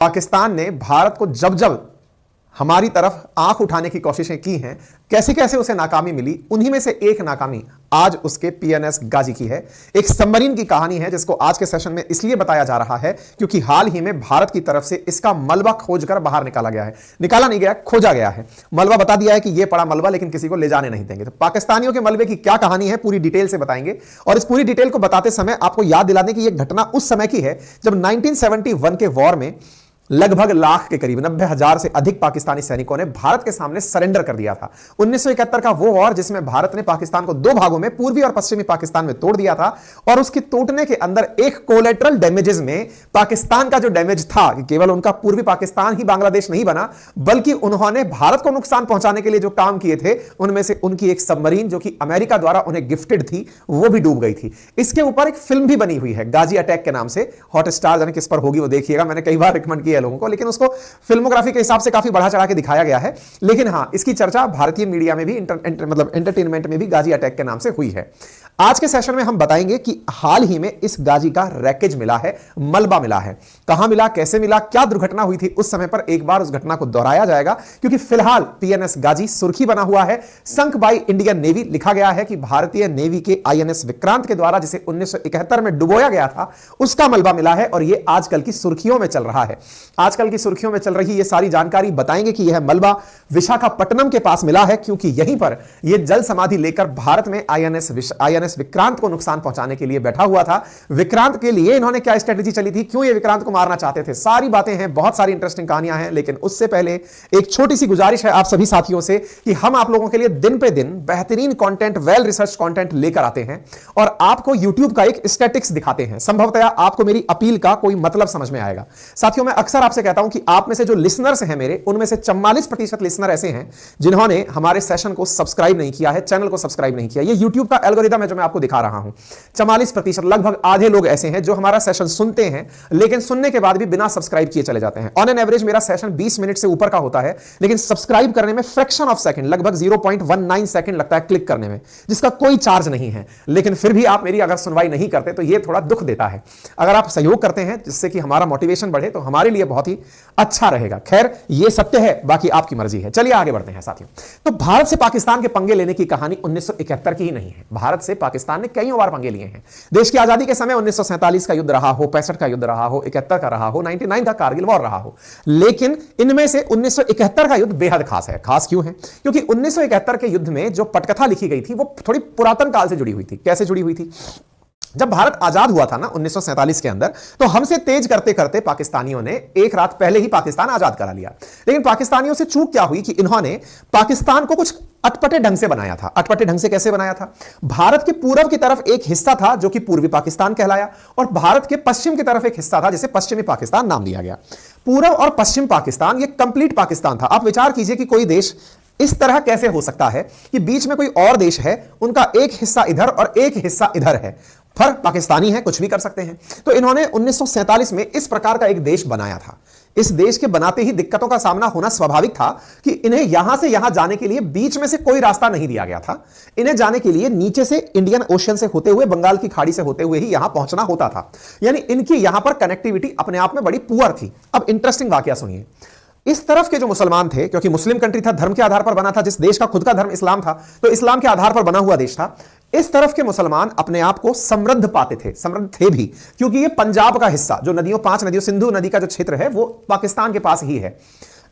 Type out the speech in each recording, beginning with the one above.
पाकिस्तान ने भारत को जब जब हमारी तरफ आंख उठाने की कोशिशें की हैं, कैसे कैसे उसे नाकामी मिली, उन्हीं में से एक नाकामी आज उसके पीएनएस गाजी की है। एक सबमरीन की कहानी है जिसको आज के सेशन में इसलिए बताया जा रहा है क्योंकि हाल ही में भारत की तरफ से इसका मलबा खोजकर बाहर निकाला गया है। निकाला नहीं गया, खोजा गया है। मलबा बता दिया है कि यह पड़ा मलबा, लेकिन किसी को ले जाने नहीं देंगे। तो पाकिस्तानियों के मलबे की क्या कहानी है पूरी डिटेल से बताएंगे, और इस पूरी डिटेल को बताते समय आपको याद दिला दें कि यह घटना उस समय की है जब 1971 के वॉर में लगभग लाख के करीब 90,000 से अधिक पाकिस्तानी सैनिकों ने भारत के सामने सरेंडर कर दिया था। 1971 का वो वॉर जिसमें भारत ने पाकिस्तान को दो भागों में, पूर्वी और पश्चिमी पाकिस्तान में तोड़ दिया था, और उसके टूटने के अंदर एक कोलेटरल डैमेजेस में पाकिस्तान का जो डैमेज था कि केवल उनका पूर्वी पाकिस्तान ही बांग्लादेश नहीं बना, बल्कि उन्होंने भारत को नुकसान पहुंचाने के लिए जो काम किए थे उनमें से उनकी एक सबमरीन जो कि अमेरिका द्वारा उन्हें गिफ्टेड थी वो भी डूब गई थी। इसके ऊपर एक फिल्म भी बनी हुई है गाजी अटैक के नाम से, हॉटस्टार जाने किस पर होगी वो देखिएगा, मैंने कई बार रिकमेंड किया लोगों को, लेकिन उसको फिल्मोग्राफी के हिसाब से काफी बढ़ा चढ़ा के दिखाया गया है। लेकिन हां, इसकी चर्चा भारतीय मीडिया में भी मतलब एंटरटेनमेंट में भी गाजी अटैक के नाम से हुई है। आज के सेशन में हम बताएंगे कि हाल ही में इस गाजी का रैकेज मिला है, मलबा मिला है, कहां मिला, कैसे मिला, क्या दुर्घटना हुई थी उस समय पर, एक बार उस घटना को दोहराया जाएगा क्योंकि फिलहाल पीएनएस गाजी सुर्खी बना हुआ है। संक बाई इंडियन नेवी लिखा गया है कि भारतीय नेवी के आईएनएस विक्रांत के द्वारा जिसे 1971 में डुबोया गया था उसका मलबा मिला है, और यह आजकल की सुर्खियों में चल रहा है। आजकल की सुर्खियों में चल रही ये सारी जानकारी बताएंगे कि यह मलबा विशाखापट्टनम के पास मिला है, क्योंकि यहीं पर यह जल समाधि लेकर भारत में आईएनएस विक्रांत को नुकसान पहुंचाने के लिए बैठा हुआ था। विक्रांत के लिए इन्होंने क्या स्ट्रेटेजी चली थी, क्यों ये विक्रांत को मारना चाहते थे, सारी बातें हैं, बहुत सारी इंटरेस्टिंग कहानियां हैं। लेकिन उससे पहले एक छोटी सी गुजारिश है आप सभी साथियों से कि हम आप लोगों के लिए दिन पे दिन बेहतरीन कंटेंट, वेल रिसर्च कंटेंट लेकर आते हैं और आपको YouTube का एक स्टैटिक्स दिखाते हैं। संभवतः आपको मेरी अपील का कोई मतलब समझ में आएगा। साथियों, मैं अक्सर आपसे कहता हूं कि आप में से जो लिसनर्स हैं मेरे, उनमें से 44% लिसनर ऐसे हैं जिन्होंने हमारे सेशन को सब्सक्राइब नहीं किया है, चैनल को सब्सक्राइब नहीं किया। ये YouTube का एल्गोरिदम है जो मैं आपको दिखा रहा हूं। 44%, लगभग आधे लोग ऐसे हैं जो हमारा सेशन सुनते हैं लेकिन सुनने के बाद भी बिना सब्सक्राइब किए चले जाते हैं। ऑन एन एवरेज मेरा सेशन 20 मिनट से ऊपर का होता है, लेकिन सब्सक्राइब करने में फ्रैक्शन ऑफ सेकंड, लगभग 0.19 सेकंड लगता है क्लिक करने में, जिसका कोई चार्ज नहीं है। लेकिन फिर भी आप मेरी अगर सुनवाई नहीं करते तो यह थोड़ा दुख देता है। अगर आप सहयोग करते हैं जिससे कि हमारा मोटिवेशन बढ़े तो हमारे लिए बहुत ही अच्छा रहेगा। खैर, यह सत्य है, बाकी आपकी मर्जी है। चलिए आगे बढ़ते हैं साथियों। तो भारत से पाकिस्तान के पंगे लेने की कहानी 1971 की ही नहीं है। भारत से पाकिस्तान ने कई बार पंगे लिए हैं। देश की आजादी के समय 1947 का युद्ध रहा हो, 65 का युद्ध रहा हो, 71 का रहा हो, 99 का कारगिल वॉर रहा हो, लेकिन इनमें से 1971 का युद्ध बेहद खास है। खास क्यों है? क्योंकि 1971 के युद्ध में जो पटकथा लिखी गई थी वो थोड़ी पुरातन काल से जुड़ी हुई थी। कैसे जुड़ी हुई थी? जब भारत आजाद हुआ था ना 1947 के अंदर, तो हमसे तेज करते करते पाकिस्तानियों ने एक रात पहले ही पाकिस्तान आजाद करा लिया। लेकिन पाकिस्तानियों से चूक क्या हुई कि इन्होंने पाकिस्तान को कुछ अटपटे ढंग से बनाया था। अटपटे ढंग से कैसे बनाया था? भारत के पूर्व की तरफ एक हिस्सा था जो कि पूर्वी पाकिस्तान कहलाया, और भारत के पश्चिम की तरफ एक हिस्सा था जिसे पश्चिमी पाकिस्तान नाम दिया गया। पूर्व और पश्चिम पाकिस्तान ये कंप्लीट पाकिस्तान था। आप विचार कीजिए कि कोई देश इस तरह कैसे हो सकता है कि बीच में कोई और देश है, उनका एक हिस्सा इधर और एक हिस्सा इधर है, फर्क पाकिस्तानी है, कुछ भी कर सकते हैं। तो इन्होंने 1947 में इस प्रकार का एक देश बनाया था। इस देश के बनाते ही दिक्कतों का सामना होना स्वाभाविक था कि इन्हें यहां से यहां जाने के लिए बीच में से कोई रास्ता नहीं दिया गया था। इन्हें जाने के लिए नीचे से इंडियन ओशन से होते हुए, बंगाल की खाड़ी से होते हुए ही यहां पहुंचना होता था। यानी इनकी यहां पर कनेक्टिविटी अपने आप में बड़ी पुअर थी। अब इंटरेस्टिंग वाकया सुनिए। इस तरफ के जो मुसलमान थे, क्योंकि मुस्लिम कंट्री था, धर्म के आधार पर बना था, जिस देश का खुद का धर्म इस्लाम था, तो इस्लाम के आधार पर बना हुआ देश था। इस तरफ के मुसलमान अपने आप को समृद्ध पाते थे, समृद्ध थे भी, क्योंकि ये पंजाब का हिस्सा, जो नदियों, 5 नदियों, सिंधु नदी का जो क्षेत्र है वो पाकिस्तान के पास ही है।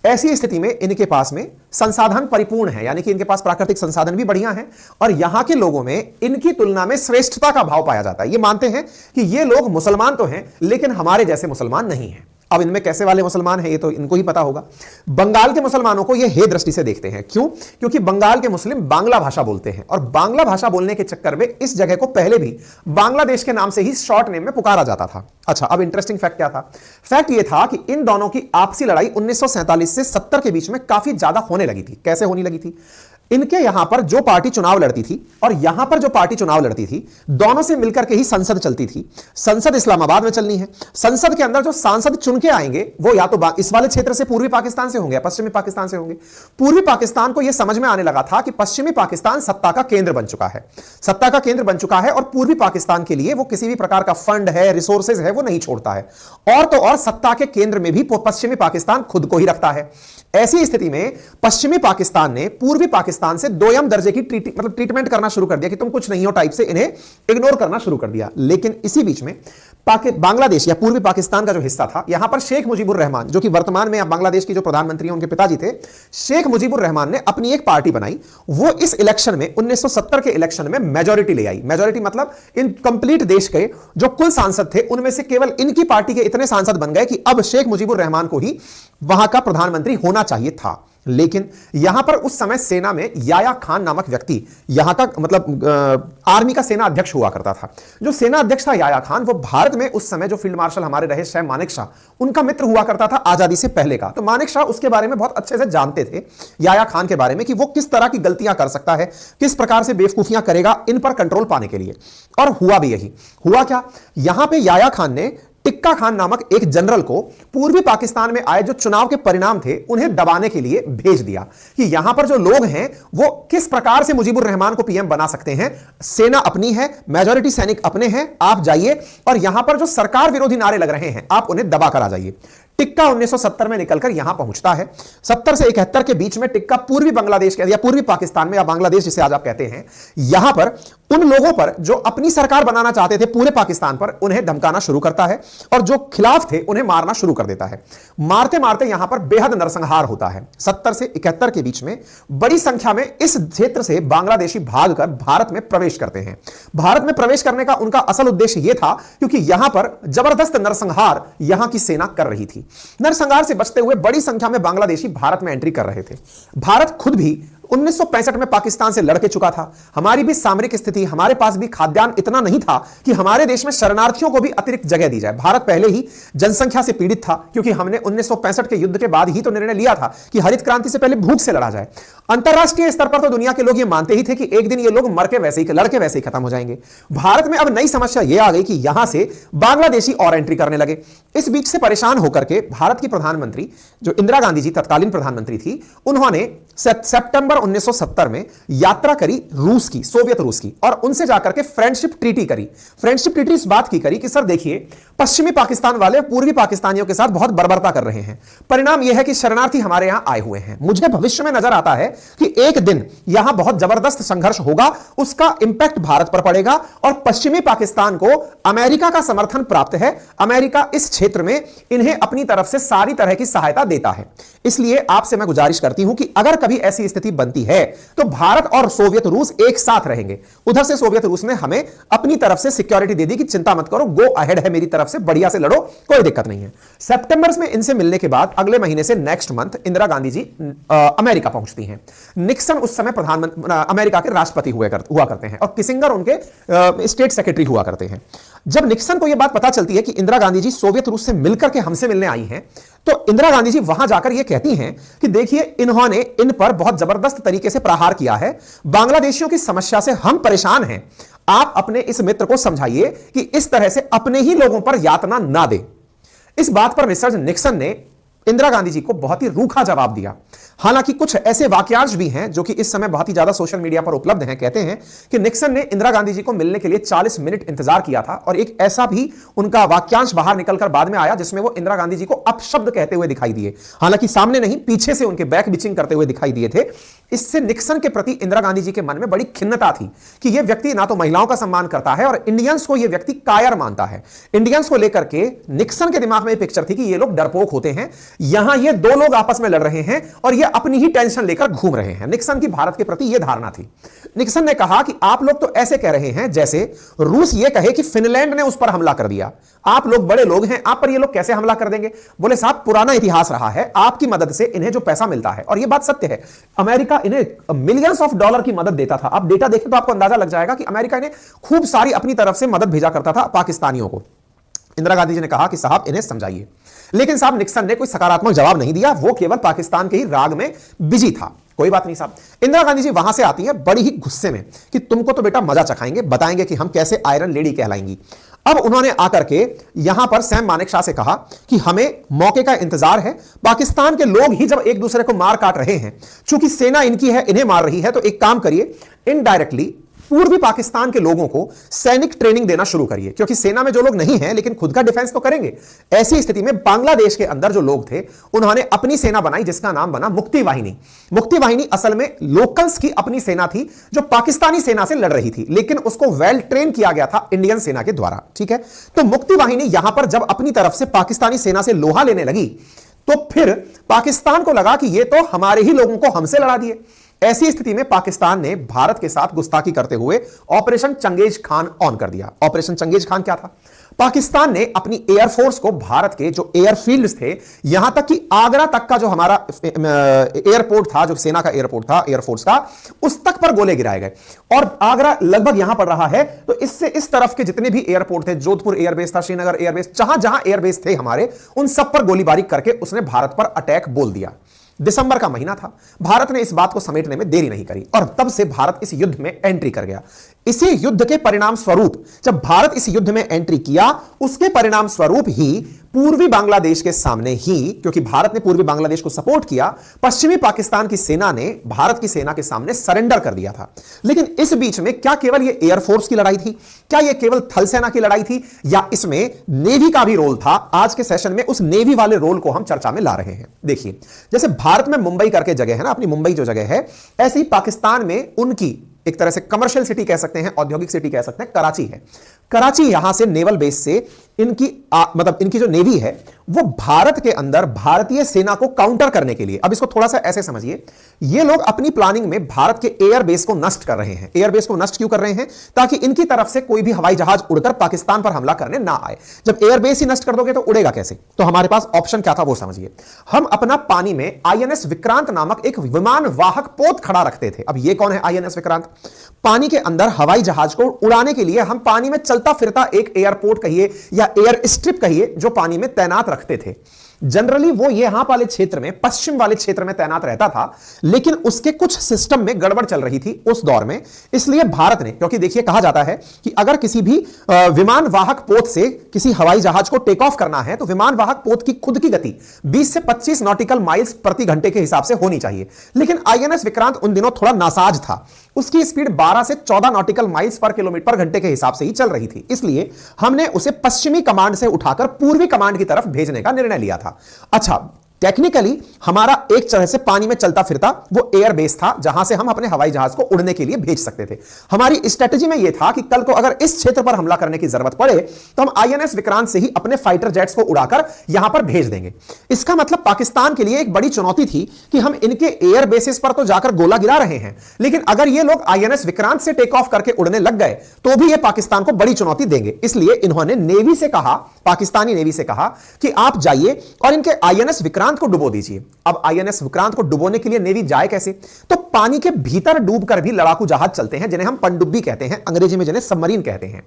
ऐसी स्थिति में इनके पास में संसाधन परिपूर्ण है, यानी कि इनके पास प्राकृतिक संसाधन भी बढ़िया हैं, और यहां के लोगों में इनकी तुलना में श्रेष्ठता का भाव पाया जाता है। ये मानते हैं कि ये लोग मुसलमान तो हैं लेकिन हमारे जैसे मुसलमान नहीं हैं। अब इनमें कैसे वाले मुसलमान हैं ये तो इनको ही पता होगा। बंगाल के मुसलमानों को ये हे दृष्टि से देखते हैं। क्यों? क्योंकि बंगाल के मुस्लिम बांग्ला भाषा बोलते हैं, और बांग्ला भाषा बोलने के चक्कर में इस जगह को पहले भी बांग्लादेश के नाम से ही शॉर्ट नेम में पुकारा जाता था। अच्छा, अब इंटरेस्टिंग फैक्ट क्या था? फैक्ट ये था कि इन दोनों की आपसी लड़ाई 1947 से 70 के बीच में काफी ज्यादा होने लगी थी। कैसे होने लगी थी? इनके यहां पर जो पार्टी चुनाव लड़ती थी और यहां पर जो पार्टी चुनाव लड़ती थी, दोनों से मिलकर के ही संसद चलती थी। संसद इस्लामाबाद में चलनी है। संसद के अंदर जो सांसद चुन के आएंगे वो या तो इस वाले क्षेत्र से, पूर्वी पाकिस्तान से होंगे या पश्चिमी पाकिस्तान से होंगे। पूर्वी पाकिस्तान को यह समझ में आने लगा था कि पश्चिमी पाकिस्तान सत्ता का केंद्र बन चुका है, सत्ता का केंद्र बन चुका है, और पूर्वी पाकिस्तान के लिए वो किसी भी प्रकार का फंड है, रिसोर्सेज है, वो नहीं छोड़ता है। और तो और सत्ता के केंद्र में भी पश्चिमी पाकिस्तान खुद को ही रखता है। ऐसी स्थिति में पश्चिमी पाकिस्तान ने पूर्वी पाकिस्तान से दोयम दर्जे की ट्रीटमेंट करना शुरू कर दिया कि तुम कुछ नहीं हो टाइप से इन्हें इग्नोर करना शुरू कर दिया। लेकिन इसी बीच में बांग्लादेश या पूर्वी पाकिस्तान का जो हिस्सा था, यहां पर शेख मुजीबुर रहमान, जो कि वर्तमान में बांग्लादेश की जो प्रधानमंत्री हैं उनके पिताजी थे, शेख मुजीबुर रहमान ने अपनी एक पार्टी बनाई। वो इस इलेक्शन में 1970 के इलेक्शन में मेजॉरिटी ले आई। मेजॉरिटी मतलब इन कंप्लीट देश के जो कुल सांसद थे उनमें से केवल इनकी पार्टी के इतने सांसद बन गए कि अब शेख मुजीबुर रहमान को ही वहां का प्रधानमंत्री होना चाहिए था। लेकिन यहां पर उस समय सेना में याया खान नामक व्यक्ति, यहां का मतलब आर्मी का सेना अध्यक्ष हुआ करता था। जो सेना अध्यक्ष था याया खान, वो भारत में उस समय जो फील्ड मार्शल हमारे रहे शाह मानेकशॉ, उनका मित्र हुआ करता था आजादी से पहले का। तो मानेकशॉ उसके बारे में बहुत अच्छे से जानते थे, याया खान के बारे में, कि वो किस तरह की गलतियां कर सकता है, किस प्रकार से बेवकूफियां करेगा इन पर कंट्रोल पाने के लिए। और हुआ भी यही। हुआ क्या, यहां पे याया खान ने टिक्का खान नामक एक जनरल को पूर्वी पाकिस्तान में आए जो चुनाव के परिणाम थे उन्हें दबाने के लिए भेज दिया कि यहां पर जो लोग हैं वो किस प्रकार से मुजीबुर रहमान को पीएम बना सकते हैं। सेना अपनी है, मेजॉरिटी सैनिक अपने हैं, आप जाइए और यहां पर जो सरकार विरोधी नारे लग रहे हैं आप उन्हें दबा कर आ जाइए। टिक्का 1970 में निकलकर यहां पहुंचता है। 70 से 71 के बीच में टिक्का पूर्वी बांग्लादेश के या पूर्वी पाकिस्तान में या बांग्लादेश जिसे आज आप कहते हैं, यहां पर उन लोगों पर जो अपनी सरकार बनाना चाहते थे पूरे पाकिस्तान पर, उन्हें धमकाना शुरू करता है और जो खिलाफ थे उन्हें मारना शुरू कर देता है। मारते मारते यहां पर बेहद नरसंहार होता है। 70 से 71 के बीच में बड़ी संख्या में इस क्षेत्र से बांग्लादेशी भागकर भारत में प्रवेश करते हैं। भारत में प्रवेश करने का उनका असल उद्देश्य यह था क्योंकि यहां पर जबरदस्त नरसंहार यहां की सेना कर रही थी। नरसंहार से बचते हुए बड़ी संख्या में बांग्लादेशी भारत में एंट्री कर रहे थे। भारत खुद भी 1965 में पाकिस्तान से लड़ के चुका था। हमारी भी सामरिक स्थिति, हमारे पास भी खाद्यान्न इतना नहीं था कि हमारे देश में शरणार्थियों को भी अतिरिक्त जगह दी जाए। भारत पहले ही जनसंख्या से पीड़ित था क्योंकि हमने 1965 के युद्ध के बाद ही तो निर्णय लिया था कि हरित क्रांति से पहले भूख से लड़ा जाए। अंतरराष्ट्रीय स्तर पर तो दुनिया के लोग ये मानते ही थे कि एक दिन ये लोग मर के वैसे ही लड़के वैसे ही खत्म हो जाएंगे। भारत में अब नई समस्या यह आ गई कि यहां से बांग्लादेशी और एंट्री करने लगे। इस बीच से परेशान होकर के भारत की प्रधानमंत्री जो इंदिरा गांधी जी तत्कालीन प्रधानमंत्री थी, उन्होंने सितंबर 1970 में यात्रा करी रूस की, सोवियत रूस की, और उनसे जाकर के फ्रेंडशिप ट्रीटी करी। फ्रेंडशिप ट्रीटी इस बात की करी कि सर देखिए, पश्चिमी पाकिस्तान वाले पूर्वी पाकिस्तानियों के साथ बहुत बर्बरता कर रहे हैं। परिणाम यह है कि शरणार्थी हमारे यहां आए हुए हैं। मुझे भविष्य में नजर आता है कि एक दिन यहां बहुत जबरदस्त संघर्ष होगा, उसका इंपैक्ट भारत पर पड़ेगा और पश्चिमी पाकिस्तान को अमेरिका का समर्थन प्राप्त है। अमेरिका इस क्षेत्र में इन्हें अपनी तरफ से सारी तरह की सहायता देता है। इसलिए आपसे मैं गुजारिश करती हूं कि अगर कभी ऐसी स्थिति बनती है तो भारत और सोवियत रूस एक साथ रहेंगे। उधर से सोवियत रूस ने हमें अपनी तरफ से सिक्योरिटी दे दी कि चिंता मत करो, गो अहेड है मेरी तरफ से, बढ़िया से लड़ो, कोई दिक्कत नहीं है। सितंबर में इनसे मिलने के बाद अगले महीने से next month Indira Gandhi ji America पहुंचती हैं। निक्सन उस समय प्रधानमंत्री अमेरिका के राष्ट्रपति हुआ करते हैं और किसिंगर उनके स्टेट सेक्रेटरी हुआ करते हैं। जब निक्सन को यह बात पता चलती है कि इंदिरा गांधी जी सोवियत रूस से मिलकर के हमसे मिलने आई हैं, तो इंदिरा गांधी जी वहां जाकर यह कहती हैं कि देखिए, इन्होंने इन पर बहुत जबरदस्त तरीके से प्रहार किया है, बांग्लादेशियों की समस्या से हम परेशान हैं। आप अपने इस मित्र को समझाइए कि इस तरह से अपने ही लोगों पर यातना ना दे। इस बात पर मिस्टर निक्सन ने इंदिरा गांधी जी को बहुत ही रूखा जवाब दिया। हालांकि कुछ ऐसे वाक्यांश भी हैं जो कि इस समय बहुत ही ज्यादा सोशल मीडिया पर उपलब्ध हैं। कहते हैं कि निक्सन ने इंदिरा गांधी जी को मिलने के लिए 40 मिनट इंतजार किया था और एक ऐसा भी उनका वाक्यांश बाहर निकलकर बाद में आया जिसमें वो इंदिरा गांधी जी को अपशब्द कहते हुए दिखाई दिए। हालांकि सामने नहीं, पीछे से उनके बैक बिचिंग करते हुए दिखाई दिए थे। इससे निक्सन के प्रति इंदिरा गांधी जी के मन में बड़ी खिन्नता थी कि यह व्यक्ति ना तो महिलाओं का सम्मान करता है और इंडियंस को यह व्यक्ति कायर मानता है। इंडियंस को लेकर के निक्सन के दिमाग में एक पिक्चर थी कि ये लोग डरपोक होते हैं, यहां ये दो लोग आपस में लड़ रहे हैं और ये अपनी ही टेंशन लेकर घूम रहे हैं। निक्सन की भारत के प्रति यह धारणा थी। निक्सन ने कहा कि आप लोग तो ऐसे कह रहे हैं जैसे रूस ये कहे कि फिनलैंड ने उस पर हमला कर दिया। आप लोग बड़े लोग हैं, आप पर ये लोग कैसे हमला कर देंगे? बोले साहब, पुराना इतिहास रहा है, आपकी मदद से इन्हें जो पैसा मिलता है, और यह बात सत्य है, अमेरिका इन्हें मिलियंस ऑफ डॉलर की मदद देता था। आप डेटा देखें तो आपको अंदाजा लग जाएगा कि अमेरिका इन्हें खूब सारी अपनी तरफ से मदद भेजा करता था पाकिस्तानियों को। इंदिरा गांधी जी ने कहा कि साहब इन्हें समझाइए लेकिन साहब निक्सन ने कोई सकारात्मक जवाब नहीं दिया, वो केवल पाकिस्तान के ही राग में बिजी था। कोई बात नहीं साहब। इंदिरा गांधी जी वहां से आती है बड़ी ही गुस्से में कि तुमको तो बेटा मजा चखाएंगे, बताएंगे कि हम कैसे आयरन लेडी कहलाएंगी। अब उन्होंने आकर के यहां पर सैम मानेकशॉ से कहा कि हमें मौके का इंतजार है, पाकिस्तान के लोग ही जब एक दूसरे को मार काट रहे हैं, चूंकि सेना इनकी है, इन्हें मार रही है, तो एक काम करिए, इनडायरेक्टली पूर्वी पाकिस्तान के लोगों को सैनिक ट्रेनिंग देना शुरू करिए, क्योंकि सेना में जो लोग नहीं हैं लेकिन खुद का डिफेंस तो करेंगे। ऐसी स्थिति में बांग्लादेश के अंदर जो लोग थे उन्होंने अपनी सेना बनाई, जिसका नाम बना मुक्ति वाहिनी। मुक्ति वाहिनी असल में लोकल्स की अपनी सेना थी जो पाकिस्तानी सेना से लड़ रही थी, लेकिन उसको वेल ट्रेन किया गया था इंडियन सेना के द्वारा। ठीक है, तो मुक्ति वाहिनी यहां पर जब अपनी तरफ से पाकिस्तानी सेना से लोहा लेने लगी तो फिर पाकिस्तान को लगा कि ये तो हमारे ही लोगों को हमसे लड़ा दिए। ऐसी स्थिति में पाकिस्तान ने भारत के साथ गुस्ताखी करते हुए ऑपरेशन चंगेज खान ऑन कर दिया। ऑपरेशन चंगेज खान क्या था? पाकिस्तान ने अपनी एयरफोर्स को भारत के जो एयरफील्ड्स थे, यहां तक कि आगरा तक का जो हमारा एयरपोर्ट था, जो सेना का एयरपोर्ट था एयरफोर्स का, उस तक पर गोले गिराए गए। और आगरा लगभग यहां पर रहा है, तो इससे इस तरफ के जितने भी एयरपोर्ट थे, जोधपुर एयरबेस था, श्रीनगर एयरबेस, जहां जहां एयरबेस थे हमारे, उन सब पर गोलीबारी करके उसने भारत पर अटैक बोल दिया। दिसंबर का महीना था, भारत ने इस बात को समेटने में देरी नहीं करी और तब से भारत इस युद्ध में एंट्री कर गया। इसी युद्ध के परिणाम स्वरूप जब भारत इस युद्ध में एंट्री किया, उसके परिणाम स्वरूप ही पूर्वी बांग्लादेश के सामने ही, क्योंकि भारत ने पूर्वी बांग्लादेश को सपोर्ट किया, पश्चिमी पाकिस्तान की सेना ने भारत की सेना के सामने सरेंडर कर दिया था। लेकिन इस बीच में क्या केवल यह एयरफोर्स की लड़ाई थी? क्या यह केवल थल सेना की लड़ाई थी, या इसमें नेवी का भी रोल था? आज के सेशन में उस नेवी वाले रोल को हम चर्चा में ला रहे हैं। देखिए, जैसे भारत में मुंबई करके जगह है ना, अपनी मुंबई जो जगह है, ऐसी पाकिस्तान में उनकी एक तरह से कमर्शियल सिटी कह सकते हैं, औद्योगिक सिटी कह सकते हैं, कराची है। कराची यहां से नेवल बेस से इनकी मतलब इनकी जो नेवी है वो भारत के अंदर भारतीय सेना को काउंटर करने के लिए, अब इसको थोड़ा सा ऐसे समझिए, ये लोग अपनी प्लानिंग में भारत के एयरबेस को नष्ट कर रहे हैं। एयरबेस को नष्ट क्यों कर रहे हैं? ताकि इनकी तरफ से कोई भी हवाई जहाज उड़कर पाकिस्तान पर हमला करने ना आए। जब एयरबेस ही नष्ट कर दोगे तो उड़ेगा कैसे? तो हमारे पास ऑप्शन क्या था वो समझिए। हम अपना पानी में आईएनएस विक्रांत नामक एक विमान वाहक पोत खड़ा रखते थे। अब ये कौन है आईएनएस विक्रांत? पानी के अंदर हवाई जहाज को उड़ाने के लिए हम पानी में चलता फिरता एक एयरपोर्ट कहिए या एयर स्ट्रिप कहिए जो पानी में तैनात रखते थे। जनरली वो यहां वाले क्षेत्र में, पश्चिम वाले क्षेत्र में तैनात रहता था, लेकिन उसके कुछ सिस्टम में गड़बड़ चल रही थी उस दौर में। इसलिए भारत ने, क्योंकि देखिए कहा जाता है कि अगर किसी भी विमान वाहक पोत से किसी हवाई जहाज को टेक ऑफ करना है तो विमान वाहक पोत की खुद की गति 20 से 25 नॉटिकल माइल्स प्रति घंटे के हिसाब से होनी चाहिए। लेकिन आईएनएस विक्रांत उन दिनों थोड़ा नासाज था, उसकी स्पीड 12 से 14 नॉटिकल माइल्स पर किलोमीटर घंटे के हिसाब से ही चल रही थी। इसलिए हमने उसे पश्चिमी कमांड से उठाकर पूर्वी कमांड की तरफ भेजने का निर्णय लिया था। अच्छा, टेक्निकली हमारा एक तरह से पानी में चलता फिरता वो एयर बेस था जहां से हम अपने हवाई जहाज को उड़ने के लिए भेज सकते थे। हमारी स्ट्रेटजी में यह था कि कल को अगर इस क्षेत्र पर हमला करने की जरूरत पड़े तो हम आईएनएस विक्रांत से ही अपने फाइटर जेट्स को उड़ाकर यहां पर भेज देंगे। इसका मतलब पाकिस्तान के लिए एक बड़ी चुनौती थी कि हम इनके एयर बेसिस पर तो जाकर गोला गिरा रहे हैं, लेकिन अगर ये लोग आईएनएस विक्रांत से टेक ऑफ करके उड़ने लग गए तो भी ये पाकिस्तान को बड़ी चुनौती देंगे। इसलिए इन्होंने नेवी से कहा, पाकिस्तानी नेवी से कहा कि आप जाइए और इनके आईएनएस विक्रांत को डुबो दीजिए। अब आईएनएस विक्रांत को डुबोने के लिए नेवी जाए कैसे? तो पानी के भीतर डूबकर भी लड़ाकू जहाज चलते हैं जिन्हें हम पनडुब्बी कहते हैं, अंग्रेजी में जिन्हें सबमरीन कहते हैं।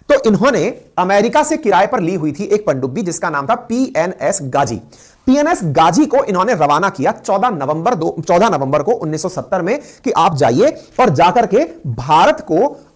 तो इन्होंने अमेरिका से किराए पर ली हुई थी एक पनडुब्बी जिसका नाम था पीएनएस गाजी। पीएनएस गाजी को इन्होंने रवाना किया 14 नवंबर को 1970 में कि आप जाइए और जाकर के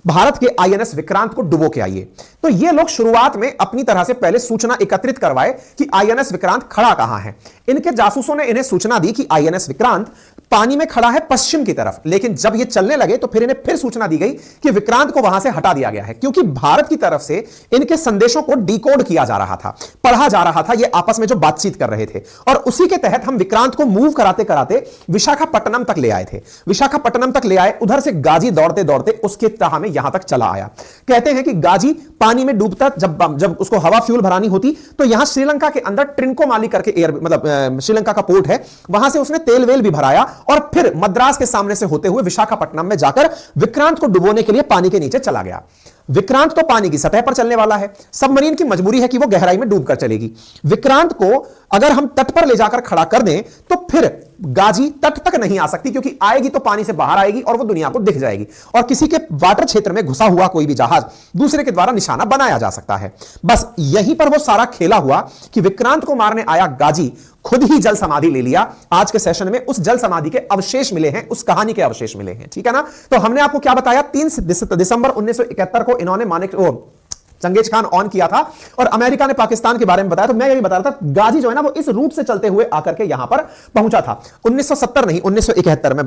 भारत के आईएनएस विक्रांत को डुबो के आइए। तो ये लोग शुरुआत में अपनी तरह से पहले सूचना एकत्रित करवाए कि आईएनएस विक्रांत खड़ा कहां है। इनके जासूसों ने इन्हें सूचना दी कि आईएनएस विक्रांत पानी में खड़ा है पश्चिम की तरफ, लेकिन जब ये चलने लगे तो फिर इन्हें फिर सूचना दी गई कि विक्रांत को वहां से हटा दिया गया है, क्योंकि भारत की तरफ से इनके संदेशों को डिकोड किया जा रहा था, पढ़ा जा रहा था, ये आपस में जो बातचीत कर रहे थे। और उसी के तहत हम विक्रांत को मूव कराते कराते विशाखापट्टनम तक ले आए थे। विशाखापट्टनम तक ले आए, उधर से गाजी दौड़ते दौड़ते उसके तह में यहां तक चला आया। कहते हैं कि गाजी पानी में डूबता, जब उसको हवा फ्यूल भरानी होती तो यहां श्रीलंका के अंदर ट्रिंकोमाली करके श्रीलंका का पोर्ट है, वहां से उसने तेल वेल भी भराया और फिर मद्रास के सामने से होते हुए विशाखापट्टनम में जाकर विक्रांत को डुबोने के लिए पानी के नीचे चला गया। विक्रांत तो पानी की सतह पर चलने वाला है, सबमरीन की मजबूरी है कि वो गहराई में डूबकर चलेगी। विक्रांत को अगर हम तट पर ले जाकर खड़ा कर दें तो फिर गाजी तट तक नहीं आ सकती, क्योंकि आएगी तो पानी से बाहर आएगी और वो दुनिया को दिख जाएगी, और किसी के वाटर क्षेत्र में घुसा हुआ कोई भी जहाज दूसरे के द्वारा निशाना बनाया जा सकता है। बस यहीं पर वो सारा खेला हुआ कि विक्रांत को मारने आया गाजी खुद ही जल समाधि ले लिया। आज के सेशन में उस जल समाधि के अवशेष मिले हैं, उस कहानी के अवशेष मिले हैं, ठीक है ना। तो हमने आपको क्या बताया, 3 दिसंबर 1971 को इन्होंने चंगेज खान ऑन किया था और अमेरिका ने पाकिस्तान के बारे में बताया। तो मैं यही बता रहा था, गाजी जो है ना वो इस रूट से चलते हुए आकर के यहां पर पहुंचा था। 1970 नहीं, 1971 में,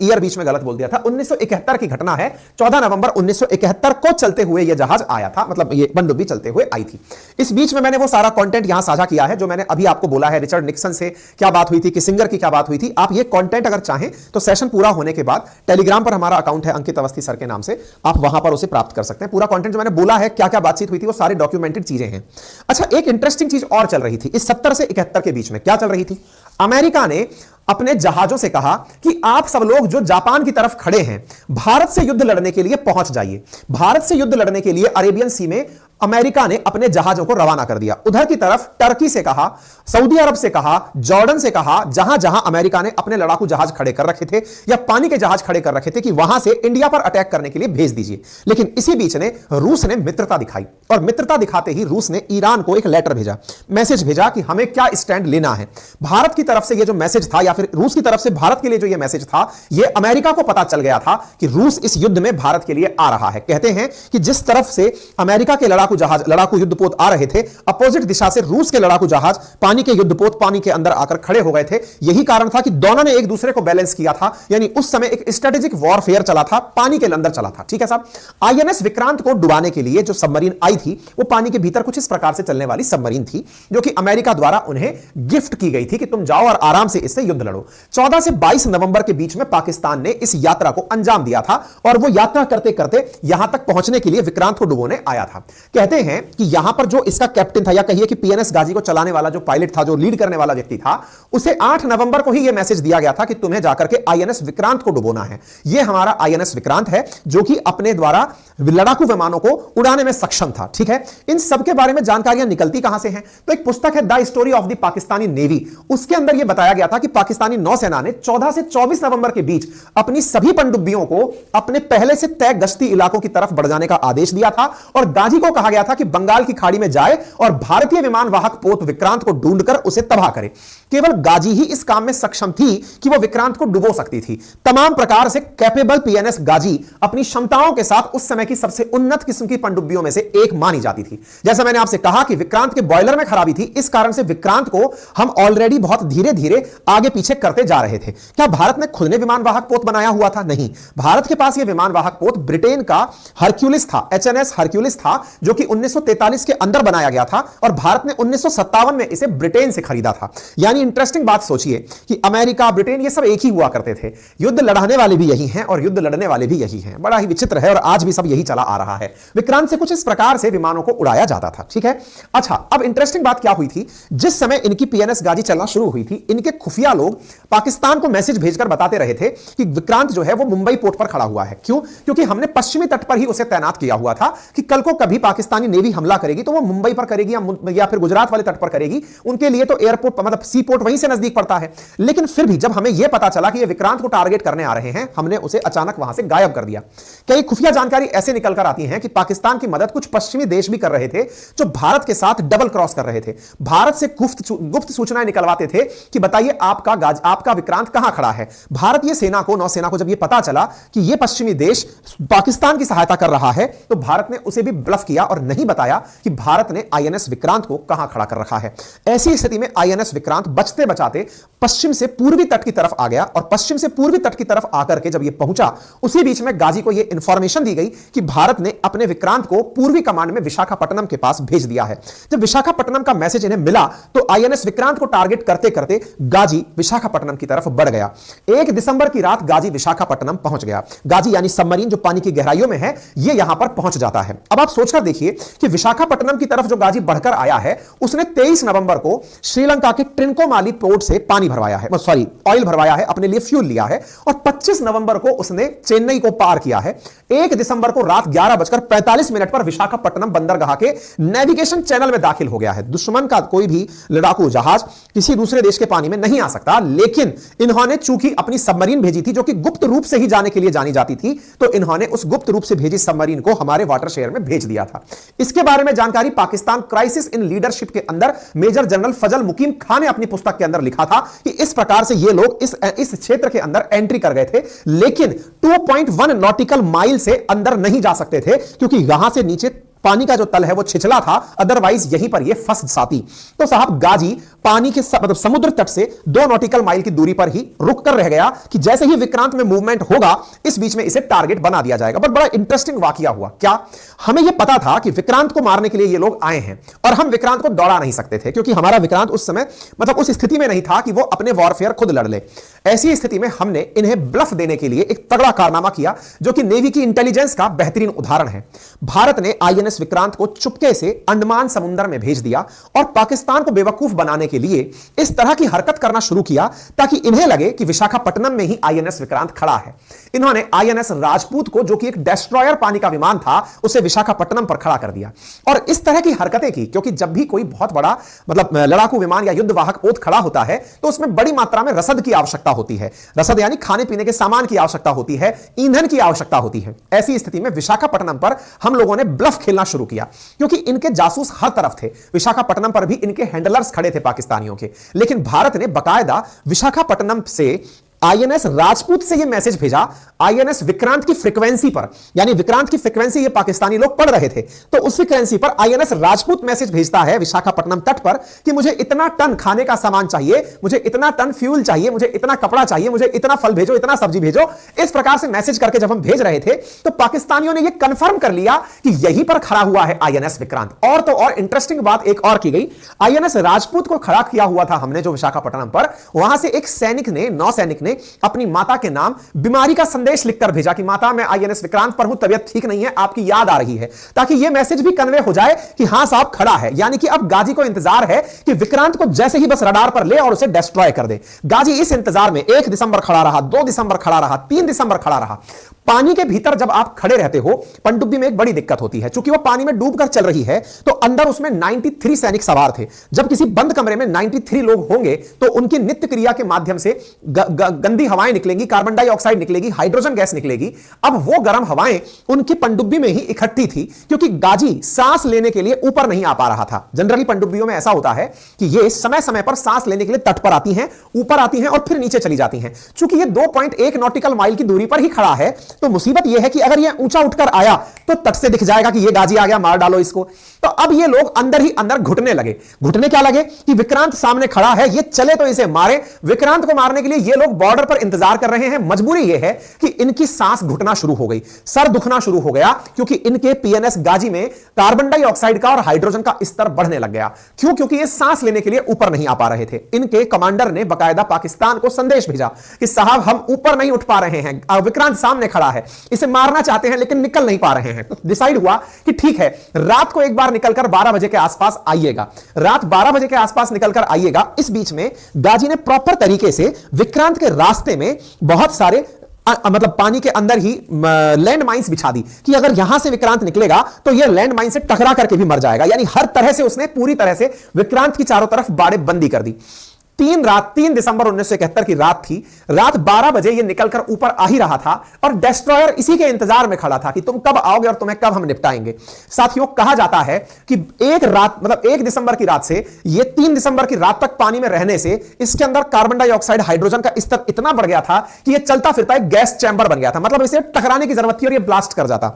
ईयर बीच में गलत बोल दिया था। 1971 की घटना है, 14 नवंबर 1971 को चलते हुए यह जहाज आया था, मतलब ये पनडुब्बी चलते हुए आई थी। इस बीच में मैंने वो सारा कंटेंट यहां साझा किया है जो मैंने अभी आपको बोला है, रिचर्ड निक्सन से क्या बात हुई थी, किसिंगर की क्या बात हुई थी। आप ये कंटेंट अगर चाहें तो सेशन पूरा होने के बाद टेलीग्राम पर हमारा अकाउंट है अंकित अवस्थी सर के नाम से, आप वहां पर उसे प्राप्त कर सकते हैं। पूरा कंटेंट जो मैंने बोला है, क्या क्या बातचीत हुई थी, वो सारे डॉक्यूमेंटेड चीजें हैं। अच्छा, एक इंटरेस्टिंग चीज और चल रही थी इस 70 से 71 के बीच में। क्या चल रही थी, अमेरिका ने अपने जहाजों से कहा कि आप सब लोग जो जापान की तरफ खड़े हैं, भारत से युद्ध लड़ने के लिए पहुंच जाइए। भारत से युद्ध लड़ने के लिए अरेबियन सी में अमेरिका ने अपने जहाजों को रवाना कर दिया। उधर की तरफ टर्की से कहा, सऊदी अरब से कहा, जॉर्डन से कहा, जहां जहां अमेरिका ने अपने लड़ाकू जहाज खड़े कर रखे थे या पानी के जहाज खड़े कर रखे थे कि वहां से इंडिया पर अटैक करने के लिए भेज दीजिए। लेकिन इसी बीच ने रूस ने मित्रता दिखाई, और मित्रता दिखाते ही रूस ने ईरान को एक लेटर भेजा, मैसेज भेजा कि हमें क्या स्टैंड लेना है। भारत की तरफ से यह जो मैसेज था, या फिर रूस की तरफ से भारत के लिए जो यह मैसेज था, यह अमेरिका को पता चल गया था कि रूस इस युद्ध में भारत के लिए आ रहा है। कहते हैं कि जिस तरफ से अमेरिका के लड़ाकू युद्धपोत आ रहे थे, अपोजिट दिशा से रूस के लड़ाकू जहाज पानी के युद्धपोत पानी के अंदर आकर खड़े हो गए थे। यही कारण था कि दोनों ने एक दूसरे को बैलेंस किया था, यानी उस समय एक स्ट्रेटेजिक वॉरफेयर चला था, पानी के अंदर चला था, ठीक है साहब। आईएनएस विक्रांत को डुबाने के लिए जो सबमरीन आई थी, वो पानी के भीतर कुछ इस प्रकार से चलने वाली सबमरीन थी, जो कि अमेरिका द्वारा उन्हें गिफ्ट की गई थी कि तुम जाओ और आराम से इससे युद्ध लड़ो। 14 से 22 नवंबर के बीच में पाकिस्तान ने इस यात्रा को अंजाम दिया था, और वो यात्रा करते करते यहां तक पहुंचने के लिए विक्रांत को डुबोने आया था। कहते हैं कि यहां पर जो इसका कैप्टन था, या कहिए कि पीएनएस गाजी को चलाने वाला जो पायलट था, जो लीड करने वाला व्यक्ति था, उसे 8 नवंबर को ही यह मैसेज दिया गया था कि तुम्हें जाकर के आईएनएस विक्रांत को डुबोना है। यह हमारा आईएनएस विक्रांत है, जो कि अपने द्वारा लड़ाकू विमानों को उड़ाने में सक्षम था, ठीक है। इन सब के बारे में जानकारियां निकलती कहां से हैं, तो एक पुस्तक है the story of the Pakistani navy, उसके अंदर यह बताया गया था कि पाकिस्तानी नौसेना ने 14 से 24 नवंबर के बीच अपनी सभी पनडुब्बियों को अपने पहले से तय गश्ती इलाकों की तरफ बढ़ जाने का आदेश दिया था, और गाजी को कहा गया था कि बंगाल की खाड़ी में जाए और भारतीय विमान वाहक पोत विक्रांत को ढूंढकर उसे तबाह करे। केवल गाजी ही इस काम में सक्षम थी कि वह विक्रांत को डुबो सकती थी। तमाम प्रकार से कैपेबल पीएनएस गाजी अपनी क्षमताओं के साथ उस समय की सबसे उन्नत किस्म की पनडुब्बियों में से एक मानी जाती थी। जैसा मैंने आपसे कहा कि विक्रांत के बॉयलर में खराबी थी, इस कारण से विक्रांत को हम ऑलरेडी बहुत धीरे धीरे आगे पीछे करते जा रहे थे। क्या भारत ने खुद ने विमान वाहक पोत बनाया हुआ था? नहीं, भारत के पास यह विमान वाहक पोत ब्रिटेन का हरक्यूलिस था, एचएनएस हरक्यूलिस था, जो कि 1943 के अंदर बनाया गया था, और भारत ने 1957 में इसे ब्रिटेन से खरीदा था। यानी इंटरेस्टिंग बात सोचिए कि अमेरिका, ब्रिटेन, ये सब एक ही हुआ करते थे। युद्ध लड़ाने वाले भी यही हैं और युद्ध लड़ने वाले भी यही हैं। बड़ा ही विचित्र है, और आज भी सब यही चला आ रहा है। विक्रांत से कुछ इस प्रकार से विमानों को उड़ाया जाता था, ठीक है। अच्छा, अब इंटरेस्टिंग बात क्या हुई थी, जिस समय इनकी पीएनएस गाजी चलना शुरू हुई थी, इनके खुफिया लोग पाकिस्तान को मैसेज भेजकर बताते रहे थे कि विक्रांत जो है वो मुंबई पोर्ट पर खड़ा हुआ है। क्यों? क्योंकि हमने पश्चिमी तट पर ही उसे तैनात किया हुआ था कि कल को कभी पाकिस्तानी नेवी हमला करेगी तो वो मुंबई पर करेगी या फिर गुजरात वाले तट पर करेगी। उनके लिए तो एयरपोर्ट, मतलब सी पोर्ट वहीं से नजदीक पड़ता है। लेकिन फिर भी जब हमें यह पता चला कि ये विक्रांत को टारगेट करने आ रहे हैं, हमने उसे अचानक वहां से गायब कर दिया। कई खुफिया जानकारी ऐसे निकल कर आती हैं कि पाकिस्तान की मदद कुछ पश्चिमी देश भी कर रहे थे, जो भारत के साथ डबल क्रॉस कर रहे थे। भारत से गुप्त सूचनाएं निकलवाते थे कि बताइए आपका विक्रांत कहां खड़ा है। भारतीय सेना को, नौसेना को जब यह पता चला कि यह पश्चिमी देश पाकिस्तान की सहायता कर रहा है, तो भारत ने उसे भी ब्लफ किया और नहीं बताया कि भारत ने आईएनएस विक्रांत को कहां खड़ा कर रखा है। ऐसी स्थिति में आईएनएस विक्रांत बचते बचाते पश्चिम से पूर्वी तट की तरफ आ गया, और पश्चिम से पूर्वी तट की तरफ आकर के जब यह पहुंचा, उसी बीच में गाजी को यह इंफॉर्मेशन दी गई कि भारत ने अपने विक्रांत को पूर्वी कमांड में विशाखापट्टनम के पास भेज दिया है। जब विशाखापट्टनम का मैसेज इन्हें मिला, तो आईएनएस विक्रांत को टारगेट करते करते गाजी विशाखापट्टनम की तरफ बढ़ गया। 1 दिसंबर की रात गाजी विशाखापट्टनम पहुंच गया। गाजी यानी सबमरीन जो पानी की गहराइयों में है, यह यहां पर पहुंच जाता है। अब आप सोचकर देखिए कि विशाखापट्टनम की तरफ जो गाजी बढ़कर आया है, उसने 23 नवंबर को श्रीलंका के ट्रिंकोमाली पोर्ट से पानी भरवाया है, सॉरी ऑयल भरवाया है, अपने लिए फ्यूल लिया है, और 25 नवंबर को उसने चेन्नई को पार किया है। 1 दिसंबर को रात 11:45 पर विशाखापट्टनम बंदरगाह के नेविगेशन चैनल में दाखिल हो गया है। दुश्मन का कोई भी लड़ाकू जहाज किसी दूसरे देश के पानी में नहीं आ सकता, लेकिन इन्होंने चूंकि अपनी सबमरीन भेजी थी जो कि गुप्त रूप से ही जाने के लिए जानी जाती थी, तो इन्होंने उस गुप्त रूप से भेजी सबमरीन को हमारे वाटर शेयर में भेज दिया था। इसके बारे में जानकारी पाकिस्तान क्राइसिस इन लीडरशिप के अंदर मेजर जनरल फजल मुकीम खान ने अपनी पुस्तक के अंदर लिखा था कि इस प्रकार से ये लोग इस क्षेत्र के अंदर एंट्री कर गए थे, लेकिन 2.1 नॉटिकल माइल से अंदर नहीं जा सकते थे क्योंकि यहां से नीचे पानी का जो तल है वो छिछला था, अदरवाइज यहीं पर ये फंस जाती। तो साहब गाजी पानी के मतलब समुद्र तट से 2 नॉटिकल माइल की दूरी पर ही रुक कर रह गया कि जैसे ही विक्रांत में मूवमेंट होगा इस बीच में इसे टारगेट बना दिया जाएगा। बट बड़ा इंटरेस्टिंग वाकया हुआ। क्या हमें यह पता था कि विक्रांत को मारने के लिए ये लोग आए हैं और हम विक्रांत को दौड़ा नहीं सकते थे क्योंकि हमारा विक्रांत उस समय मतलब उस स्थिति में नहीं था कि वो अपने वॉरफेयर खुद लड़ ले। ऐसी स्थिति में हमने इन्हें ब्लफ देने के लिए एक तगड़ा कारनामा किया जो कि नेवी की इंटेलिजेंस का बेहतरीन उदाहरण है। भारत ने आईएनएस विक्रांत को चुपके से अंडमान समुद्र में भेज दिया और पाकिस्तान को बेवकूफ बनाने के लिए इस तरह की हरकत करना शुरू किया ताकि इन्हें लगे कि विशाखापट्टनम में ही आईएनएस विक्रांत खड़ा है। इन्होंने आईएनएस राजपूत को, जो कि एक डिस्ट्रॉयर पानी का विमान था, उसे विशाखापट्टनम पर खड़ा कर दिया और इस तरह की हरकतें की क्योंकि जब भी कोई बहुत बड़ा मतलब लड़ाकू विमान या युद्धवाहक पोत खड़ा होता है तो उसमें बड़ी मात्रा में रसद की आवश्यकता होती है। रसद यानी खाने पीने के सामान की आवश्यकता होती है, ईंधन की आवश्यकता होती है। ऐसी स्थिति में विशाखापट्टनम पर हम लोगों ने ब्लफ खेलना शुरू किया क्योंकि इनके जासूस हर तरफ थे। विशाखापट्टनम पर भी इनके हैंडलर्स खड़े थे पाकिस्तानियों के, लेकिन भारत ने बकायदा विशाखापट्टनम से आईएनएस राजपूत से यह मैसेज भेजा आईएनएस विक्रांत की फ्रीक्वेंसी पर, यानी विक्रांत की फ्रीक्वेंसी ये पाकिस्तानी लोग पढ़ रहे थे, तो उस फ्रीक्वेंसी पर आईएनएस राजपूत मैसेज भेजता है विशाखापट्टनम तट पर कि मुझे इतना टन खाने का सामान चाहिए, मुझे इतना टन फ्यूल चाहिए, मुझे इतना कपड़ा चाहिए, मुझे इतना फल भेजो, इतना सब्जी भेजो। इस प्रकार से मैसेज करके जब हम भेज रहे थे तो पाकिस्तानियों ने यह कंफर्म कर लिया कि यहीं पर खड़ा हुआ है आईएनएस विक्रांत। और तो और इंटरेस्टिंग बात एक और की गई, आईएनएस राजपूत को खड़ा किया हुआ था हमने जो विशाखापट्टनम पर, वहां से एक सैनिक ने, नौसैनिक ने अपनी माता के नाम बीमारी का संदेश लिखकर भेजा कि माता मैं आईएनएस विक्रांत पर हूं, तबियत ठीक नहीं है, आपकी याद आ रही है, ताकि यह मैसेज भी कन्वे हो जाए कि हां साहब खड़ा है। यानी कि अब गाजी को इंतजार है कि विक्रांत को जैसे ही बस रडार पर ले और उसे डिस्ट्रॉय कर दे। गाजी इस इंतजार में 1 दिसंबर खड़ा रहा, 2 दिसंबर खड़ा रहा, 3 दिसंबर खड़ा रहा। पानी के भीतर जब आप खड़े रहते हो, पनडुब्बी में एक बड़ी दिक्कत होती है, चूंकि वो पानी में डूबकर चल रही है तो अंदर उसमें 93 सैनिक सवार थे। जब किसी बंद कमरे में 93 लोग होंगे तो उनकी नित्य क्रिया के माध्यम से गंदी हवाएं निकलेंगी, कार्बन डाइऑक्साइड निकलेगी, हाइड्रोजन गैस निकलेगी। अब वो गर्म हवाएं उनकी पनडुब्बी में ही इकट्ठी थी क्योंकि गाजी सांस लेने के लिए ऊपर नहीं आ पा रहा था। जनरली पनडुब्बियों में ऐसा होता है कि ये समय समय पर सांस लेने के लिए तट पर आती हैं, ऊपर आती हैं और फिर नीचे चली जाती हैं। चूंकि ये 2.1 नॉटिकल माइल की दूरी पर ही खड़ा है तो मुसीबत यह है कि अगर यह ऊंचा उठकर आया तो तट से दिख जाएगा कि यह गाजी आ गया, मार डालो इसको। तो अब ये लोग अंदर ही अंदर घुटने लगे। घुटने क्या लगे कि विक्रांत सामने खड़ा है, ये चले तो इसे मारे। विक्रांत को मारने के लिए ये लोग बॉर्डर पर इंतजार कर रहे हैं। मजबूरी यह है कि इनकी सांस घुटना शुरू हो गई, सर दुखना शुरू हो गया क्योंकि इनके पीएनएस गाजी में कार्बन डाइऑक्साइड का और हाइड्रोजन का स्तर बढ़ने लग गया। क्यों? क्योंकि ये सांस लेने के लिए ऊपर नहीं आ पा रहे थे। इनके कमांडर ने बकायदा पाकिस्तान को संदेश भेजा कि साहब हम ऊपर नहीं उठ पा रहे हैं, विक्रांत सामने खड़ा है, इसे मारना चाहते हैं लेकिन निकल नहीं पा रहे हैं। तो डिसाइड हुआ कि ठीक है, रात को एक बार निकलकर 12 बजे के आसपास आइएगा, रात 12 बजे के आसपास निकलकर आइएगा। इस बीच में गाजी ने प्रॉपर तरीके से विक्रांत के रास्ते में बहुत सारे मतलब पानी के अंदर ही लैंड माइंस बिछा दी कि अगर यहां से विक्रांत निकलेगा तो यह लैंड माइन से टकरा करके भी मर जाएगा। यानी हर तरह से उसने पूरी तरह से विक्रांत की चारों तरफ बाड़े बंदी कर दी। 3 दिसंबर 1971 की रात थी। रात 12 बजे ये निकलकर ऊपर आ ही रहा था और डिस्ट्रॉयर इसी के इंतजार में खड़ा था कि तुम कब आओगे और तुम्हें कब हम निपटाएंगे। साथियों, कहा जाता है कि एक रात मतलब 1 दिसंबर की रात से ये 3 दिसंबर की रात तक पानी में रहने से इसके अंदर कार्बन डाइऑक्साइड, हाइड्रोजन का स्तर इतना बढ़ गया था कि यह चलता फिरता एक गैस चैंबर बन गया था। मतलब इसे टकराने की जरूरत थी और यह ब्लास्ट कर जाता।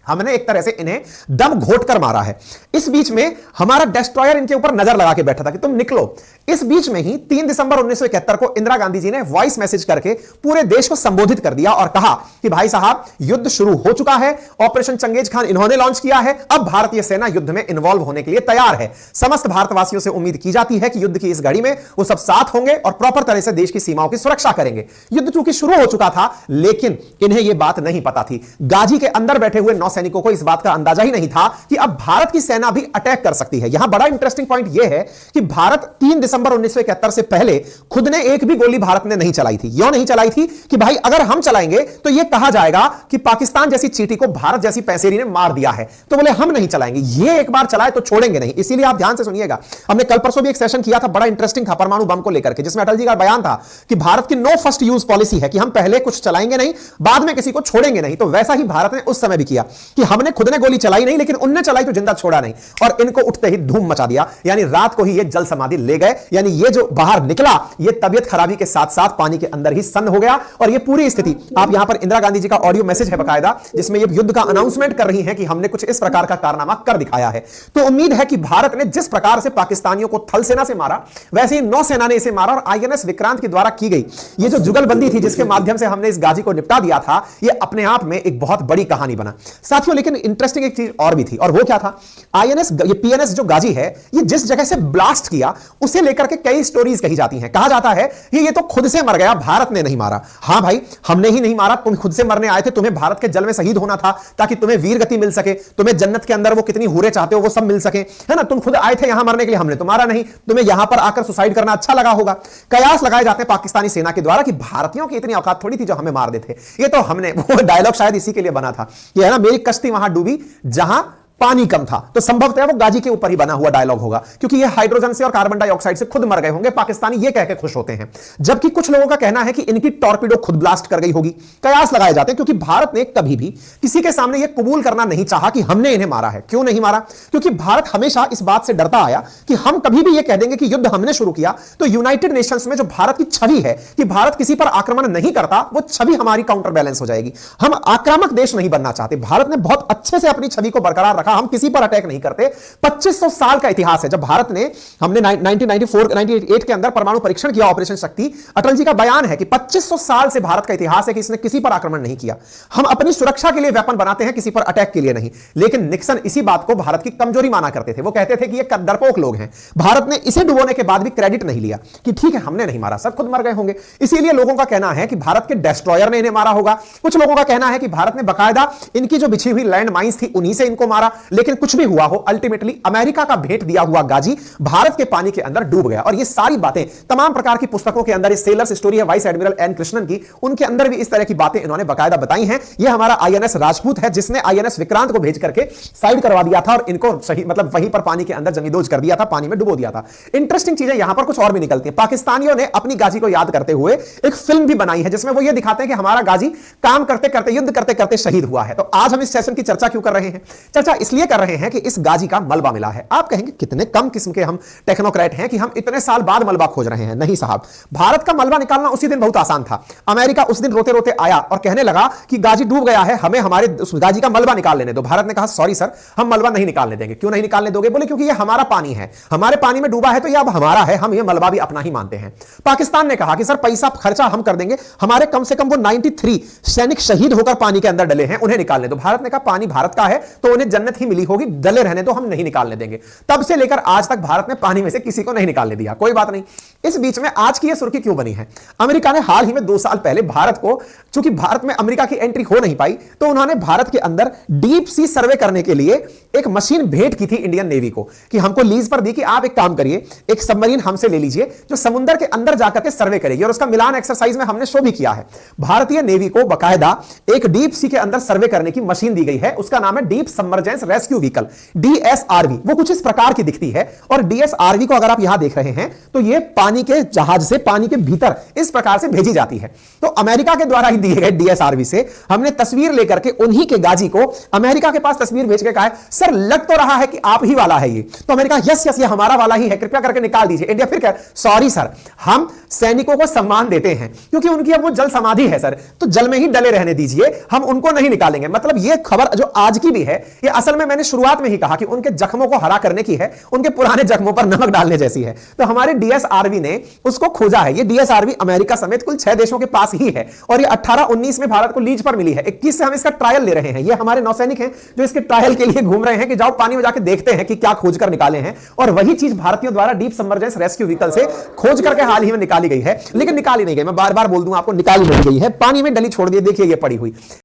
हमने एक तरह से इन्हें दम घोट कर मारा है। इस बीच में हमारा डिस्ट्रॉयर इनके ऊपर नजर लगा के बैठा था कि तुम निकलो। इस बीच में ही 3 दिसंबर 1971 को इंदिरा गांधी जी ने वॉइस मैसेज करके पूरे देश को संबोधित कर दिया और कहा कि भाई साहब, युद्ध शुरू हो चुका है, ऑपरेशन चंगेज खान इन्होंने लॉन्च किया है, अब भारतीय सेना युद्ध में इन्वॉल्व होने के लिए तैयार है। समस्त भारतवासियों से उम्मीद की जाती है कि युद्ध की इस घड़ी में वो सब साथ होंगे और प्रॉपर तरह से देश की सीमाओं की सुरक्षा करेंगे। युद्ध चूंकि शुरू हो चुका था, लेकिन इन्हें यह बात नहीं पता थी। गाजी के अंदर बैठे हुए नौसैनिकों को इस बात का अंदाजा ही नहीं था कि अब भारत की सेना भी अटैक कर सकती है। यहां बड़ा इंटरेस्टिंग पॉइंट यह है कि भारत 3 दिसंबर 1971 से पहले खुद ने एक भी गोली भारत ने नहीं चलाई थी। क्यों नहीं चलाई थी? कि भाई अगर हम चलाएंगे तो यह कहा जाएगा कि पाकिस्तान जैसी चींटी को भारत जैसी पैसेरी ने मार दिया है, तो बोले हम नहीं चलाएंगे। ये एक बार चलाए तो छोड़ेंगे नहीं। इसीलिए आप ध्यान से सुनिएगा, हमने कल परसों भी एक सेशन किया था, बड़ा इंटरेस्टिंग था, परमाणु बम को लेकर के, जिसमें अटल जी का बयान था कि भारत की नो फर्स्ट यूज पॉलिसी है कि हम पहले कुछ चलाएंगे नहीं, बाद में किसी को छोड़ेंगे नहीं। तो वैसा ही भारत ने उस समय भी किया कि हमने खुद ने गोली चलाई नहीं, लेकिन उनने चलाई तो जिंदा छोड़ा नहीं, और इनको उठते ही धूम मचा दिया। यानी रात को ही ये जल समाधि ले गए। यानी ये जो बाहर निकला, ये तबियत खराबी के साथ साथ पानी के अंदर ही सन्न हो गया। और ये पूरी स्थिति आप यहां पर इंदिरा गांधी जी का ऑडियो मैसेज है बकायदा, जिसमें ये युद्ध का अनाउंसमेंट कर रही है कि हमने कुछ इस प्रकार का कारनामा कर दिखाया है। तो उम्मीद है कि भारत ने जिस प्रकार से पाकिस्तानियों को थल सेना से मारा, वैसे ही नौसेना ने इसे मारा। और आईएनएस विक्रांत के द्वारा की गई ये जो जुगलबंदी थी, जिसके माध्यम से हमने इस गाजी को निपटा दिया था, ये अपने आप में एक बहुत बड़ी कहानी बना साथियों। लेकिन इंटरेस्टिंग एक चीज और भी थी, और वो क्या था? आईएनएस ये पीएनएस जो गाजी है, ये जिस जगह से ब्लास्ट किया उसे लेकर के कई स्टोरीज कही जाती हैं। कहा जाता है कि ये तो खुद से मर गया, भारत ने नहीं मारा। हां भाई, हमने ही नहीं मारा, तुम खुद से मरने आए थे। तुम्हें भारत के जल में शहीद होना था ताकि तुम्हें वीर गति मिल सके, तुम्हें जन्नत के अंदर वो कितनी हूरें चाहते हो वो सब मिल सके, है ना। तुम खुद आए थे यहां मरने के लिए, हमने तो मारा नहीं। तुम्हें यहां पर आकर सुसाइड करना अच्छा लगा होगा। कयास लगाए जाते हैं पाकिस्तानी सेना के द्वारा कि भारतीयों की इतनी औकात थोड़ी थी जो हमें मार देते। ये तो हमने, वो डायलॉग शायद इसी के लिए बना था कि है ना, मेरी कश्ती वहां डूबी जहां पानी कम था। तो संभवतः वो गाजी के ऊपर ही बना हुआ डायलॉग होगा, क्योंकि ये हाइड्रोजन से और कार्बन डाइऑक्साइड से खुद मर गए होंगे। पाकिस्तानी ये कह के खुश होते हैं, जबकि कुछ लोगों का कहना है कि इनकी टॉर्पीडो खुद ब्लास्ट कर गई होगी। कयास लगाए जाते हैं, क्योंकि भारत ने कभी भी किसी के सामने यह कबूल करना नहीं चाहा कि हमने इन्हें मारा है। क्यों नहीं मारा? क्योंकि भारत हमेशा इस बात से डरता आया कि हम कभी भी यह कह देंगे कि युद्ध हमने शुरू किया, तो यूनाइटेड नेशंस में जो भारत की छवि है कि भारत किसी पर आक्रमण नहीं करता, वो छवि हमारी काउंटर बैलेंस हो जाएगी। हम आक्रामक देश नहीं बनना चाहते। भारत ने बहुत अच्छे से अपनी छवि को बरकरार रखा, हम किसी पर अटैक नहीं करते। 2500 साल का इतिहास है। जब भारत ने, हमने 1994-98 के अंदर परमाणु परीक्षण किया, ऑपरेशन शक्ति, अटल जी का बयान है कि 2500 साल से भारत का इतिहास है कि इसने किसी पर आक्रमण नहीं किया। हम अपनी सुरक्षा के लिए वेपन बनाते हैं, किसी पर अटैक के लिए नहीं। लेकिन निक्सन इसी बात को भारत की कमजोरी माना करते थे। वो कहते थे कि ये डरपोक लोग हैं। भारत ने इसे डुबोने के बाद भी क्रेडिट नहीं लिया कि ठीक है हमने नहीं मारा, सब खुद मर गए होंगे। इसीलिए लोगों का कहना है कि भारत के डिस्ट्रॉयर ने इन्हें मारा होगा। कुछ लोगों का कहना है कि भारत ने बकायदा इनकी जो बिछी हुई लैंड माइंस थी उन्हीं से इनको मारा। लेकिन कुछ भी हुआ हो, अल्टीमेटली अमेरिका का भेंट दिया हुआ गाजी भारत के पानी के अंदर डूब गया। और ये सारी बातें तमाम प्रकार की पुस्तकों के अंदर, सेलर्स स्टोरी है वाइस एडमिरल एन कृष्णन की, उनके अंदर भी इस तरह की बातें इन्होंने बकायदा बताई हैं। ये हमारा आईएनएस राजपूत है, जिसने आईएनएस विक्रांत को भेज करके साइड करवा दिया था और इनको सही मतलब वहीं पर पानी के अंदर जमींदोज कर दिया था, पानी में डुबो दिया था। इंटरेस्टिंग चीजें यहां पर कुछ और भी निकलती हैं। पाकिस्तानियों ने अपनी गाजी को याद करते हुए एक फिल्म भी बनाई है, जिसमें वो ये दिखाते हैं कि हमारा गाजी काम करते करते, युद्ध करते करते शहीद हुआ है। तो आज हम इस सेशन की चर्चा क्यों कर रहे हैं? चर्चा इसलिए कर रहे हैं कि इस गाजी का मलबा मिला है। आप कहेंगे कितने कम किस्म के हम टेक्नोक्रेट हैं कि हम इतने साल बाद मलबा खोज रहे हैं। नहीं साहब, भारत का मलबा निकालना उसी दिन बहुत आसान था। अमेरिका उस दिन रोते रोते आया और कहने लगा कि गाजी डूब गया है, हमें हमारे उस गाजी का मलबा निकाल लेने दो। भारत ने कहा सॉरी सर, हम मलबा नहीं निकालने देंगे। क्यों नहीं निकालने दोगे? बोले क्योंकि ये हमारा पानी है, हमारे पानी में डूबा है तो ये अब हमारा है, हम ये मलबा भी अपना ही मानते हैं। पाकिस्तान ने कहा कि सर पैसा खर्चा हम कर देंगे, हमारे कम से कम वो 93 सैनिक शहीद होकर पानी के अंदर डले हैं, उन्हें निकालने दो। भारत ने कहा पानी भारत का है तो उन्हें जन्नत ही मिली होगी, डले रहने दो, हम नहीं निकालने देंगे। तब से लेकर आज तक भारत ने पानी में से किसी को नहीं निकालने दिया। कोई बात नहीं। इस बीच में आज की यह सुर्खी क्यों बनी है? अमेरिका ने हाल ही में 2 साल पहले भारत को, चूंकि भारत में अमेरिका की एंट्री हो नहीं पाई, तो उन्होंने भारत के अंदर डीप सी सर्वे करने के लिए एक मशीन भेंट की थी इंडियन नेवी को, कि हमको लीज पर दी कि आप एक काम करिए, एक सबमरीन हमसे ले लीजिए जो समुद्र के अंदर जाकर के सर्वे करेगी। और उसका मिलान एक्सरसाइज में हमने शो भी किया है। भारतीय नेवी को बकायदा एक डीप सी के अंदर सर्वे करने की मशीन दी गई है, उसका नाम है deep submergence submergence rescue vehicle, DSRV, वो कुछ इस प्रकार की दिखती है। और डीएसआरवी को अगर आप यहां देख रहे हैं तो ये पानी के जहाज से पानी के भीतर इस प्रकार से भेजी जाती है। तो अमेरिका के द्वारा ही दिए गए डीएसआरवी से हमने तस्वीर लेकर के उन्हीं के गाजी को अमेरिका के पास तस्वीर भेज के कहा है, सर लग तो रहा है कि आप ही वाला है ये। तो अमेरिका यस यस ये हमारा वाला ही है, कृपया करके निकाल दीजिए। इंडिया फिर कह, सॉरी सर, हम सैनिकों को सम्मान देते हैं क्योंकि उनकी अब वो जल समाधि है सर, तो जल में ही डले रहने दीजिए, हम उनको नहीं निकालेंगे। मतलब ये खबर जो आज की भी है, ये असल में मैंने शुरुआत में ही कहा कि उनके जख्मों को हरा करने की है, उनके पुराने जख्मों पर नमक डालने जैसी है। तो हमारे डीएसआरवी ने उसको खोजा है। ये डीएसआरवी अमेरिका समेत कुल 6 देशों के पास ही है और ये 18-19 में भारत को लीज पर मिली है। 21 से हम इसका ट्रायल ले रहे हैं। ये हमारे नौसैनिक हैं जो इसके ट्रायल के लिए घूम रहे हैं कि जाओ पानी में जाके देखते हैं कि क्या खोज कर निकाले हैं। और वही चीज भारतीयों द्वारा डीप सबमर्जेंस रेस्क्यू व्हीकल से खोज करके हाल ही में निकाली गई है, लेकिन निकाली नहीं गई। मैं बार बार बोल दूं आपको, निकाली नहीं गई है, पानी में डली छोड़ दी। देखिए ये पड़ी हुई